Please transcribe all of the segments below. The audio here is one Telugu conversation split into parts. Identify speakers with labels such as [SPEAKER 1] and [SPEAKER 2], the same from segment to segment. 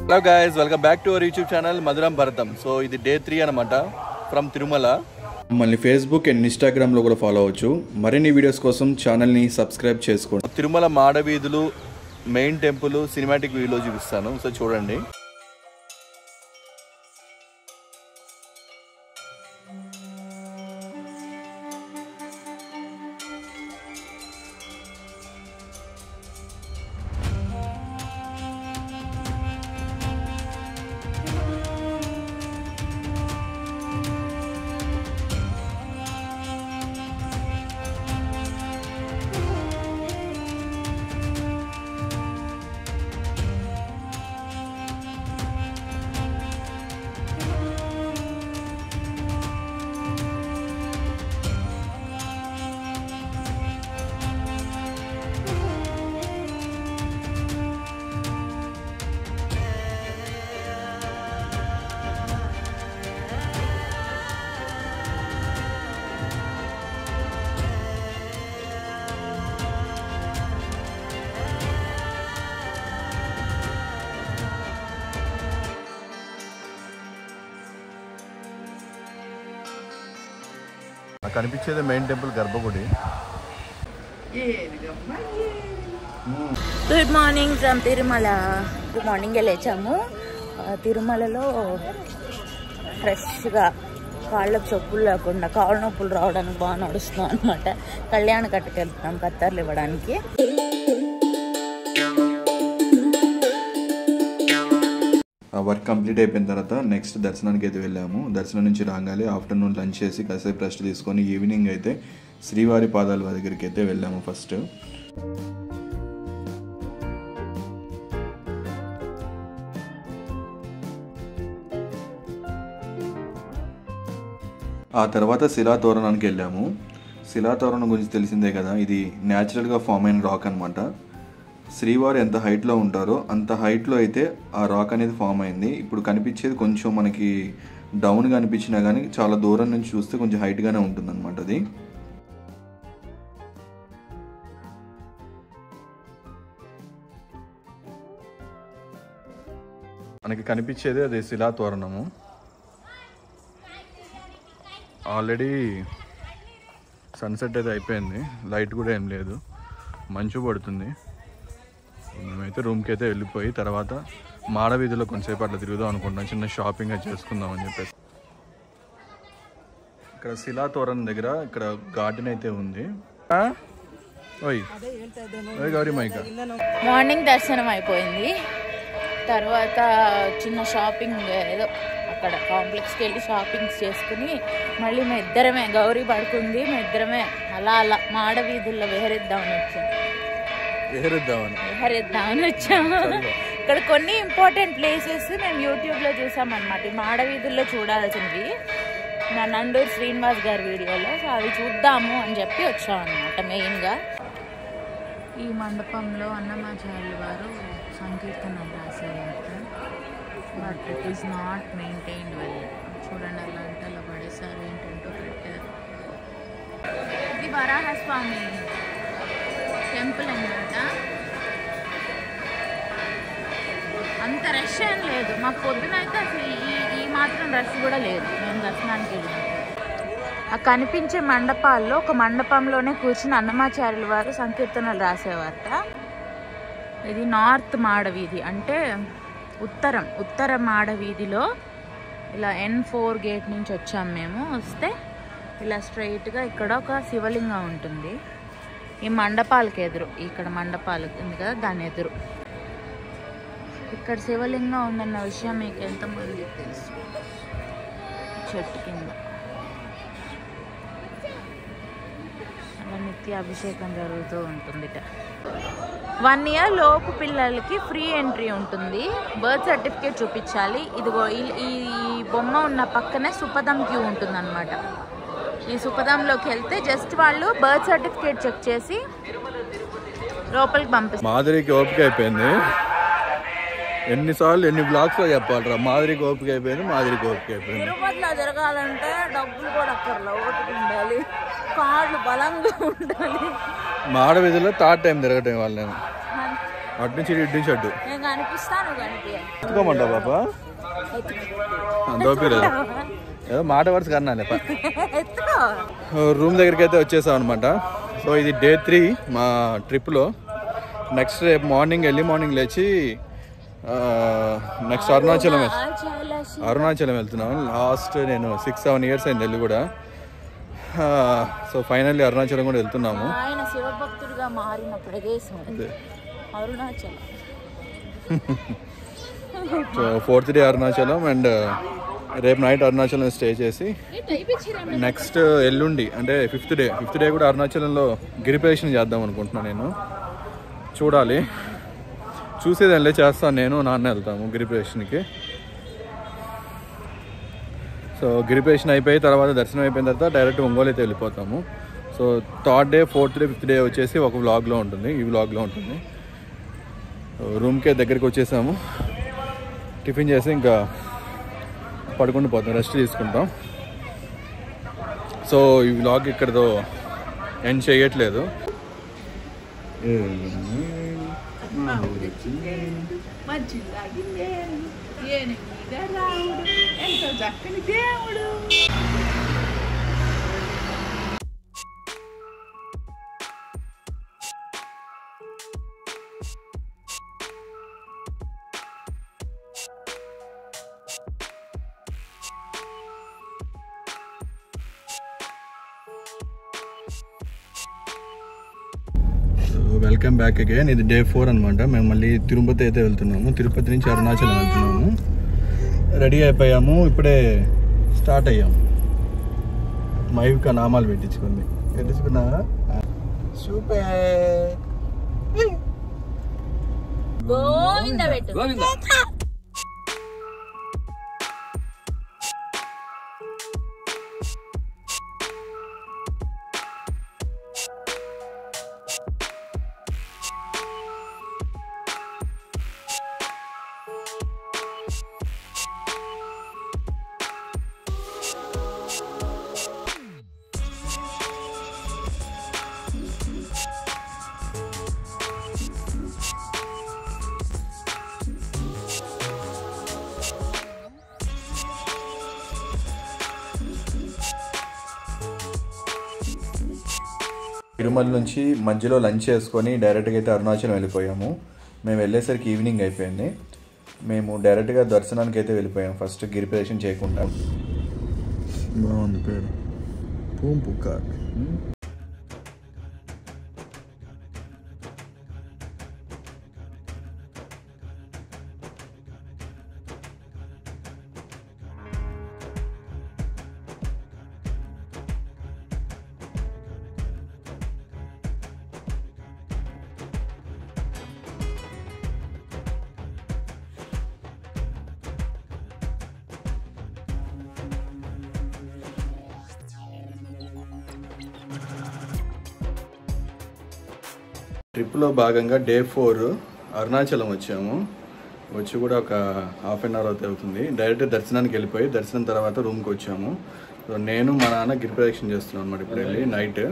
[SPEAKER 1] Hello guys, welcome back to our YouTube channel మధురం భరతం. సో ఇది డే 3 అనమాట ఫ్రమ్ తిరుమల.
[SPEAKER 2] మళ్ళీ ఫేస్బుక్ అండ్ ఇన్స్టాగ్రామ్లో కూడా ఫాలో అవ్వచ్చు. మరిన్ని వీడియోస్ కోసం ఛానల్ని సబ్స్క్రైబ్ చేసుకోండి.
[SPEAKER 1] తిరుమల మాడవీధులు, మెయిన్ టెంపుల్, సినిమాటిక్ వ్యూలో చూపిస్తాను, సో చూడండి. కనిపించేది మెయిన్ టెంపుల్ గర్భగుడి.
[SPEAKER 3] Good morning from Tirumala. Good morning లేచాము. తిరుమలలో ఫ్రెష్గా కాళ్ళకు చెప్పులు లేకుండా కాళ్ళ నొప్పులు రావడానికి బాగా నడుస్తున్నాం అనమాట. కళ్యాణ కట్టుకు వెళ్తున్నాం కత్తర్లు ఇవ్వడానికి.
[SPEAKER 2] వర్క్ కంప్లీట్ అయిపోయిన తర్వాత నెక్స్ట్ దర్శనానికి అయితే వెళ్ళాము. దర్శనం నుంచి రాగానే ఆఫ్టర్నూన్ లంచ్ చేసి కాసేపు రెస్ట్ తీసుకొని ఈవినింగ్ అయితే శ్రీవారి పాదాల దగ్గరికి అయితే వెళ్ళాము. ఫస్ట్ ఆ తర్వాత శిలాతోరణానికి వెళ్ళాము. శిలాతోరణం గురించి తెలిసిందే కదా, ఇది న్యాచురల్గా ఫామ్ అయిన రాక్ అనమాట. శ్రీవారు ఎంత హైట్లో ఉంటారో అంత హైట్లో అయితే ఆ రాక్ అనేది ఫామ్ అయింది. ఇప్పుడు కనిపించేది కొంచెం మనకి డౌన్గా అనిపించినా కానీ చాలా దూరం నుంచి చూస్తే కొంచెం హైట్గానే ఉంటుంది అనమాట. అది
[SPEAKER 1] మనకి కనిపించేది అది శిలాతోరణము. ఆల్రెడీ సన్సెట్ అయితే అయిపోయింది, లైట్ కూడా ఏం లేదు, మంచు పడుతుంది. మేమైతే రూమ్కి అయితే వెళ్ళిపోయి తర్వాత మాడవీధిలో కొంచెంసేపు అట్లా తిరుగుదాం అనుకుంటున్నాం, చిన్న షాపింగ్ అయితే చేసుకుందాం అని చెప్పేసి. ఇక్కడ శిలాతోరణం దగ్గర ఇక్కడ గార్డెన్ అయితే ఉంది. గౌరీ మైక
[SPEAKER 3] మార్నింగ్ దర్శనం అయిపోయింది. తర్వాత చిన్న షాపింగ్ ఏదో అక్కడ కాంప్లెక్స్కి వెళ్ళి షాపింగ్స్ చేసుకుని మళ్ళీ మేము ఇద్దరమే, గౌరీ పడుకుంది, మేము ఇద్దరమే అలా అలా మాడవీధుల్లో విహరిద్దామని వచ్చాము. ఇక్కడ కొన్ని ఇంపార్టెంట్ ప్లేసెస్ మేము యూట్యూబ్లో చూసామన్నమాట. ఈ మాడవీధుల్లో చూడాల్సినవి నా నండూరు శ్రీనివాస్ గారి వీడియోలో, సో అవి చూద్దాము అని చెప్పి వచ్చామన్నమాట. మెయిన్గా ఈ మండపంలో అన్నమాచార్యులు వారు సంకీర్తనం రాసేవారు, but it is not maintained well. చూడండి అలా అంటే అలా పడేసారు, ఏంటంటూ పెట్టారు. ఇది వరాహస్వామి టెంపుల్ అన్నమాట. అంత రష్ ఏం లేదు, మాకు పొద్దున అయితే అసలు ఈ మాత్రం రష్ కూడా లేదు మేము దర్శనానికి వెళ్ళాము. ఆ కనిపించే మండపాల్లో ఒక మండపంలోనే కూర్చుని అన్నమాచార్యుల వారు సంకీర్తనలు రాసేవారట. ఇది నార్త్ మాడవీధి, అంటే ఉత్తర మాడవీధిలో ఇలా N4 గేట్ నుంచి వచ్చాము మేము. వస్తే ఇలా స్ట్రైట్గా ఇక్కడ ఒక శివలింగం ఉంటుంది. ఈ మండపాలకి ఎదురు, ఇక్కడ మండపాలు ఉంది కదా దాని ఎదురు ఇక్కడ శివలింగం ఉందన్న విషయం మీకు ఎంతమందికి తెలుసు? చెట్టు కింద అలా నిత్య అభిషేకం జరుగుతూ ఉంటుంది. 1 year లోపు పిల్లలకి ఫ్రీ ఎంట్రీ ఉంటుంది. బర్త్ సర్టిఫికేట్ చూపించాలి. ఇదిగో ఈ బొమ్మ ఉన్న పక్కనే సుపదం క్యూ ఉంటుంది అనమాట. ఈ సుపదంలోకి వెళ్తే జస్ట్ వాళ్ళు బర్త్ సర్టిఫికేట్ చెక్ చేసి లోపలికి పంపిస్తారు.
[SPEAKER 1] మాదిరికి ఓపిక అయిపోయింది. ఎన్నిసార్లు ఎన్ని బ్లాగ్స్ లో చెప్పాలరా, మాదిరికి ఓపిక అయిపోయింది, మాదిరికి ఓపిక అయిపోయింది.
[SPEAKER 3] తిరుపతిలో జరగాలంటే డబ్బులు కూడా అక్కర్లా, ఓపిక ఉండాలి, కాళ్ళు బలంగా ఉండాలి.
[SPEAKER 1] మాడవీధిలో థర్డ్ టైం తిరగటం వాళ్ళు నేను అటు నుంచి ఇటు నుంచి అడ్డు
[SPEAKER 3] నేను కనిపిస్తాను కనిపించాలి
[SPEAKER 1] ఎత్తుకోమంటావు పాపా దోపిలేదు ఏదో మాట వరుస కన్నాలే రూమ్ దగ్గరికి అయితే వచ్చేసాం అనమాట. సో ఇది డే 3 మా ట్రిప్లో. నెక్స్ట్ రేపు మార్నింగ్ ఎర్లీ మార్నింగ్ లేచి నెక్స్ట్ అరుణాచలం వెళ్తున్నాం. లాస్ట్ నేను 6-7 ఇయర్స్ అయింది వెళ్ళి కూడా. సో ఫైనల్లీ అరుణాచలం కూడా వెళ్తున్నాము.
[SPEAKER 3] ఆయన శివభక్తుడిగా మారిన ప్రదేశం Arunachalam.
[SPEAKER 1] So 4th day Arunachalam and రేపు నైట్ అరుణాచలం స్టే చేసి నెక్స్ట్ ఎల్లుండి అంటే 5th డే కూడా అరుణాచలంలో గిరి ప్రదక్షిణ చేద్దాం అనుకుంటున్నాను నేను. చూడాలి, చూసేది వెళ్ళే చేస్తాను. నేను నాన్న వెళ్తాము గిరి ప్రదక్షిణకి. సో గిరి ప్రదక్షిణ అయిపోయి తర్వాత దర్శనం అయిపోయిన తర్వాత డైరెక్ట్ ఒంగోలు అయితే వెళ్ళిపోతాము. So 3rd day 4th day 5th day వచ్చేసి ఒక వ్లాగ్లో ఉంటుంది, ఈ వ్లాగ్లో ఉంటుంది. రూమ్కే దగ్గరికి వచ్చేసాము. టిఫిన్ చేసి ఇంకా పడుకుంటూ పోతాం, రెస్ట్ తీసుకుంటాం. సో ఈ వ్లాగ్ ఇక్కడతో ఎండ్ చేయట్లేదు. Welcome back again. ఇది డే 4 అనమాట. మేము మళ్ళీ తిరుపతి అయితే వెళ్తున్నాము. తిరుపతి నుంచి అరుణాచలం వెళ్తున్నాము. రెడీ అయిపోయాము, ఇప్పుడే స్టార్ట్ అయ్యాము. మైవిక నామాలు పెట్టించుకున్నా సూపర్. తిరుమల నుంచి మధ్యలో లంచ్ చేసుకొని డైరెక్ట్గా అయితే అరుణాచలం వెళ్ళిపోయాము. మేము వెళ్ళేసరికి ఈవినింగ్ అయిపోయింది. మేము డైరెక్ట్గా దర్శనానికి అయితే వెళ్ళిపోయాము, ఫస్ట్ గిరి ప్రదక్షిణ చేయకుండా. బాగుంది పేరు పూంపుకార్. ట్రిప్లో భాగంగా డే 4 అరుణాచలం వచ్చాము. వచ్చి కూడా ఒక హాఫ్ అన్ అవర్ అయితే అవుతుంది. డైరెక్ట్ దర్శనానికి వెళ్ళిపోయి దర్శనం తర్వాత రూమ్కి వచ్చాము. సో నేను మా నాన్న గిరి ప్రదక్షిణ చేస్తున్నాను అనమాట ఇప్పుడు వెళ్ళి నైట్.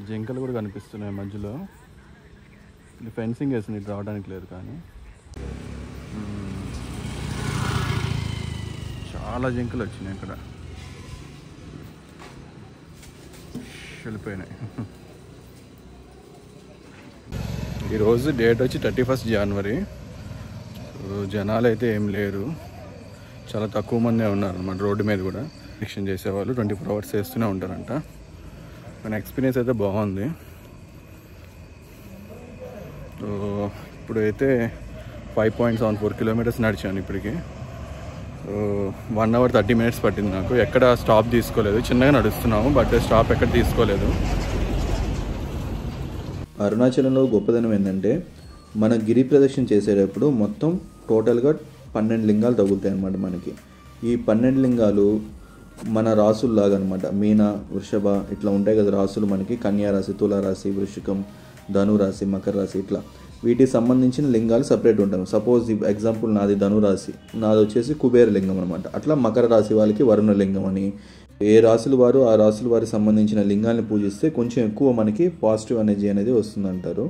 [SPEAKER 1] జింకలు కూడా కనిపిస్తున్నాయి మధ్యలో. ఇది ఫెన్సింగ్ వేసింది, ఇటు రావడానికి లేదు. కానీ చాలా జింకలు వచ్చినాయి ఇక్కడ, వెళ్ళిపోయినాయి. ఈరోజు డేట్ వచ్చి 31 జనవరి. జనాలు అయితే ఏం లేరు, చాలా తక్కువ మందే ఉన్నారు అన్నమాట. రోడ్డు మీద కూడా ఎక్షన్ చేసేవాళ్ళు 24 hours చేస్తూనే ఉంటారంట. మన ఎక్స్పీరియన్స్ అయితే బాగుంది. సో ఇప్పుడైతే 5.74 kilometers నడిచాను ఇప్పటికి. 1 hour 30 minutes పట్టింది నాకు. ఎక్కడ స్టాప్ తీసుకోలేదు, చిన్నగా నడుస్తున్నాము బట్ స్టాప్ ఎక్కడ తీసుకోలేదు.
[SPEAKER 2] అరుణాచలంలో గొప్పదనం ఏంటంటే మన గిరి ప్రదక్షిణ చేసేటప్పుడు మొత్తం టోటల్గా 12 లింగాలు తగులుతాయి అన్నమాట మనకి. ఈ 12 లింగాలు మన రాసుల్లాగా అనమాట. మీన, వృషభ ఇట్లా ఉంటాయి కదా రాసులు మనకి. కన్యా రాశి, తులారాశి, వృశ్చికం, ధనురాశి, మకర రాశి ఇట్లా వీటికి సంబంధించిన లింగాలు సపరేట్ ఉంటాయి. సపోజ్ ఎగ్జాంపుల్ నాది ధనురాశి, నాది వచ్చేసి కుబేర లింగం అనమాట. అట్లా మకర రాశి వాళ్ళకి వరుణ లింగం అని, ఏ రాశుల వారు ఆ రాశుల వారికి సంబంధించిన లింగాల్ని పూజిస్తే కొంచెం ఎక్కువ మనకి పాజిటివ్ ఎనర్జీ అనేది వస్తుందంటారు.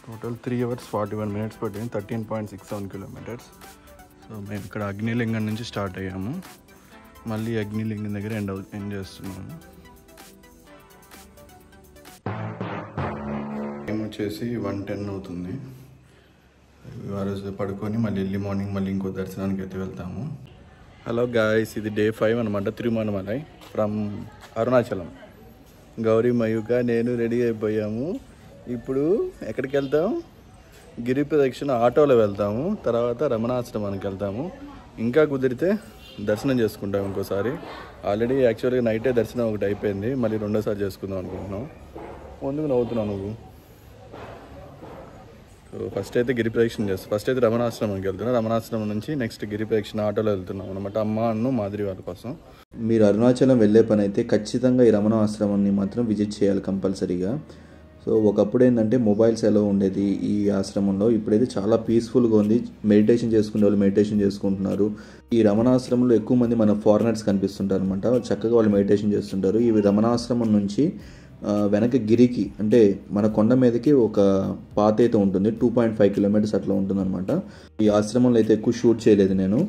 [SPEAKER 1] టోటల్ 3 hours 41 minutes పట్టింది, 13.67 kilometers. సో మేము ఇక్కడ అగ్నిలింగం నుంచి స్టార్ట్ అయ్యాము, మళ్ళీ అగ్నిలింగం దగ్గర ఎండ్ చేస్తున్నాము. టైం వచ్చేసి 1:10 అవుతుంది. ఆ రోజు పడుకొని మళ్ళీ ఎర్లీ మార్నింగ్ మళ్ళీ ఇంకో దర్శనానికి అయితే వెళ్తాము. హలో గాయస్, ఇది Day 5 అనమాట. తిరుమలమలై ఫ్రమ్ అరుణాచలం. గౌరీ, మయూక, నేను రెడీ అయిపోయాము. ఇప్పుడు ఎక్కడికి వెళ్తాం? గిరి ప్రదక్షిణ ఆటోలో వెళ్తాము, తర్వాత రమణాశ్రమానికి వెళ్తాము. ఇంకా కుదిరితే దర్శనం చేసుకుంటాం ఇంకోసారి. ఆల్రెడీ యాక్చువల్గా నైటే దర్శనం ఒకటి అయిపోయింది, మళ్ళీ రెండోసారి చేసుకుందాం అనుకుంటున్నాం. ముందుకు నవ్వుతున్నావు నువ్వు. సో ఫస్ట్ అయితే గిరి ప్రదక్షిణ చేస్తాం. ఫస్ట్ అయితే రమణాశ్రమానికి వెళ్తున్నాం. రమణాశ్రమం నుంచి నెక్స్ట్ గిరి ప్రదక్షిణ ఆటోలో వెళ్తున్నాం అనమాట, అమ్మ, అన్ను, మాదిరి వాళ్ళ కోసం.
[SPEAKER 2] మీరు అరుణాచలం వెళ్ళే పని అయితే ఖచ్చితంగా ఈ రమణ ఆశ్రమాన్ని మాత్రం విజిట్ చేయాలి కంపల్సరీగా. సో ఒకప్పుడు ఏంటంటే మొబైల్స్ ఎలా ఉండేది ఈ ఆశ్రమంలో, ఇప్పుడైతే చాలా పీస్ఫుల్గా ఉంది. మెడిటేషన్ చేసుకునే వాళ్ళు మెడిటేషన్ చేసుకుంటున్నారు. ఈ రమణాశ్రమంలో ఎక్కువ మంది మన ఫారినర్స్ కనిపిస్తుంటారు అనమాట. చక్కగా వాళ్ళు మెడిటేషన్ చేస్తుంటారు. ఈ రమణాశ్రమం నుంచి వెనక గిరికి అంటే మన కొండ మీదకి ఒక పాత అయితే ఉంటుంది, 2.5 kilometers అట్లా ఉంటుంది అనమాట. ఈ ఆశ్రమంలో అయితే ఎక్కువ షూట్ చేయలేదు నేను.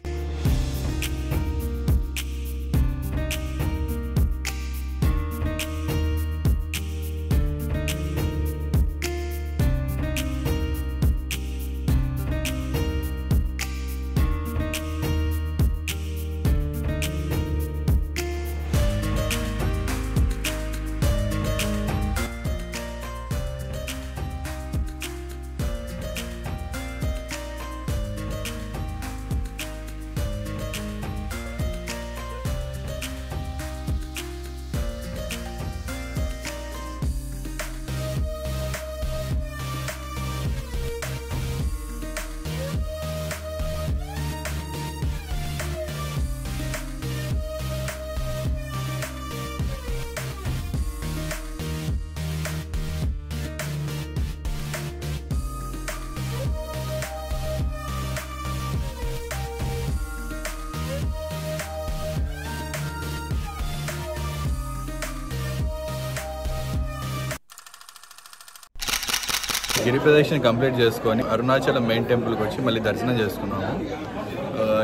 [SPEAKER 1] గిరి ప్రదక్షిణ కంప్లీట్ చేసుకొని అరుణాచలం మెయిన్ టెంపుల్కి వచ్చి మళ్ళీ దర్శనం చేసుకున్నాము.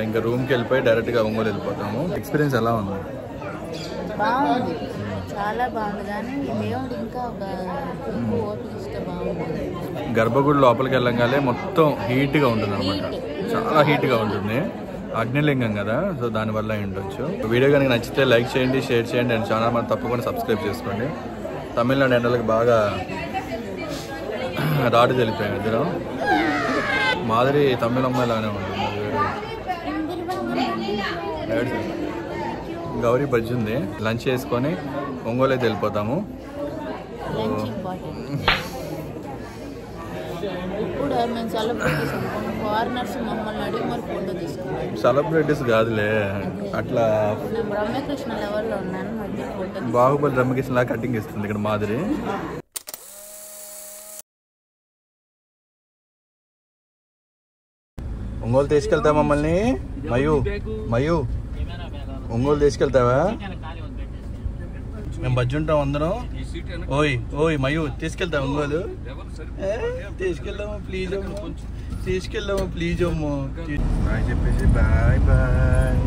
[SPEAKER 1] ఇంకా రూమ్కి వెళ్ళిపోయి డైరెక్ట్గా ఒంగోలు వెళ్ళిపోతాము. ఎక్స్పీరియన్స్ ఎలా ఉంది?
[SPEAKER 3] బాగుంది, చాలా బాగుంది. కానీ దేవుడు ఇంకా ఒక ఓపిక బాగుంది.
[SPEAKER 1] గర్భగుడి లోపలికి వెళ్ళగానే మొత్తం హీట్గా ఉంటుంది అనమాట, చాలా హీట్గా ఉంటుంది. అగ్నిలింగం కదా, సో దానివల్ల ఉండొచ్చు. వీడియో కనుక నచ్చితే లైక్ చేయండి, షేర్ చేయండి, అండ్ ఛానల్ మనం తప్పకుండా సబ్స్క్రైబ్ చేసుకోండి. తమిళనాడు ఎండలకు బాగా రాటు తెలిపాము ఇద్దరు. మాదిరి తమిళ అమ్మాయిలానే ఉంటుంది. గౌరీ బజ్జి ఉంది. లంచ్ చేసుకొని ఒంగోలు అయితే వెళ్ళిపోతాము. సెలబ్రిటీస్ కాదులే, అట్లా బాహుబలి రమ్యకృష్ణ లాగా కటింగ్ ఇస్తుంది ఇక్కడ మాదిరి. ఒంగోలు తీసుకెళ్తా మమ్మల్ని? మయూ ఒంగోలు తీసుకెళ్తావా? మేము బజ్జి ఉంటాం అందరం. ఓయ్ మయూ తీసుకెళ్తా ఒంగోలు? తీసుకెళ్దామా ప్లీజ్ అమ్మో, తీసుకెళ్దామా ప్లీజ్ అమ్మో. బాయ్ చెప్పేసి బాయ్ బాయ్.